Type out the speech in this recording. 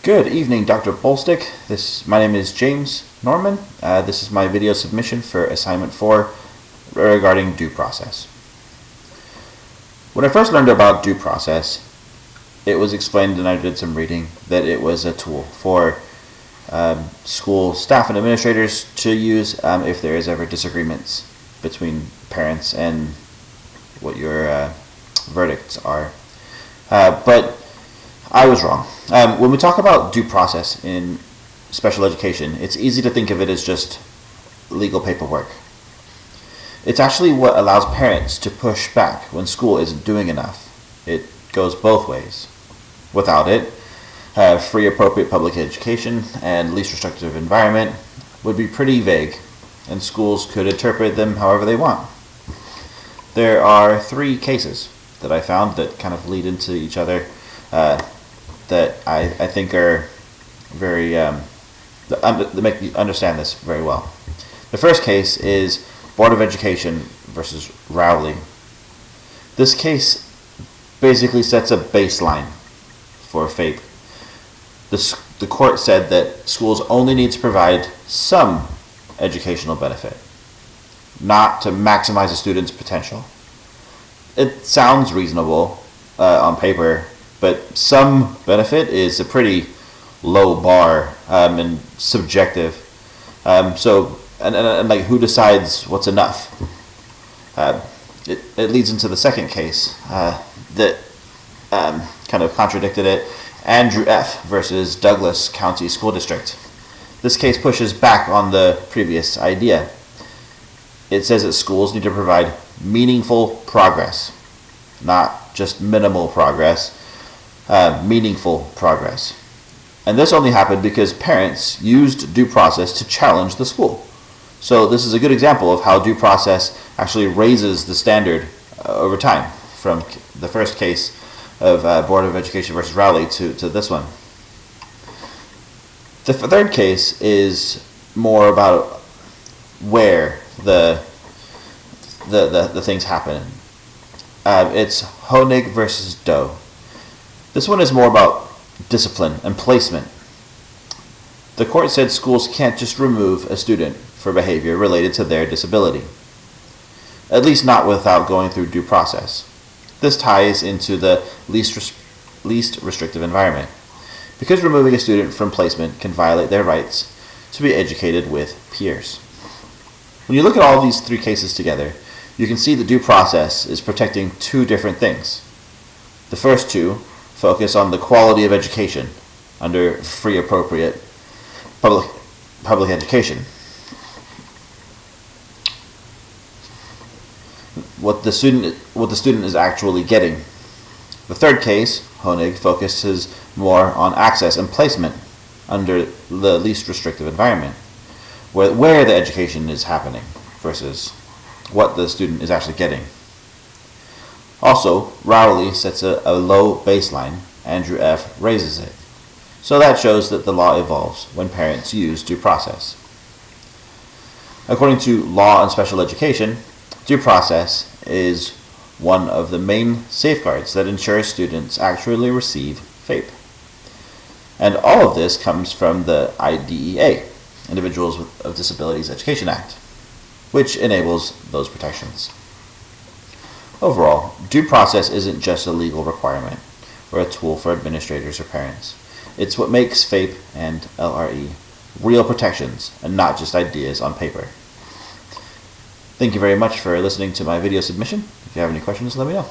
Good evening, Dr. Bolstick. My name is James Norman. This is my video submission for assignment 4 regarding due process. When I first learned about due process, it was explained, and I did some reading, that it was a tool for school staff and administrators to use if there is ever disagreements between parents and what your verdicts are. But I was wrong. When we talk about due process in special education, it's easy to think of it as just legal paperwork. It's actually what allows parents to push back when school isn't doing enough. It goes both ways. Without it, free appropriate public education and least restrictive environment would be pretty vague, and schools could interpret them however they want. There are 3 cases that I found that kind of lead into each other that I think are very, that make you understand this very well. The first case is Board of Education versus Rowley. This case basically sets a baseline for FAPE. The court said that schools only need to provide some educational benefit, not to maximize a student's potential. It sounds reasonable on paper, but some benefit is a pretty low bar and subjective. So like, who decides what's enough? It leads into the second case that kind of contradicted it. Andrew F. versus Douglas County School District. This case pushes back on the previous idea. It says that schools need to provide meaningful progress, not just minimal progress, meaningful progress. And this only happened because parents used due process to challenge the school. So this is a good example of how due process actually raises the standard over time, from the first case of Board of Education versus Rowley to this one. The third case is more about where the things happen. It's Honig versus Doe. This one is more about discipline and placement. The court said schools can't just remove a student for behavior related to their disability, at least not without going through due process. This ties into the least restrictive environment, because removing a student from placement can violate their rights to be educated with peers. When you look at all these 3 cases together, you can see that due process is protecting 2 different things. The first 2 focus on the quality of education under free appropriate public education. What the student is actually getting. The third case, Honig, focuses more on access and placement under the least restrictive environment, where the education is happening versus what the student is actually getting. Also, Rowley sets a low baseline. Andrew F. raises it. So that shows that the law evolves when parents use due process. According to law and special education, due process is one of the main safeguards that ensures students actually receive FAPE. And all of this comes from the IDEA, Individuals with Disabilities Education Act, which enables those protections. Overall, due process isn't just a legal requirement or a tool for administrators or parents. It's what makes FAPE and LRE real protections and not just ideas on paper. Thank you very much for listening to my video submission. If you have any questions, let me know.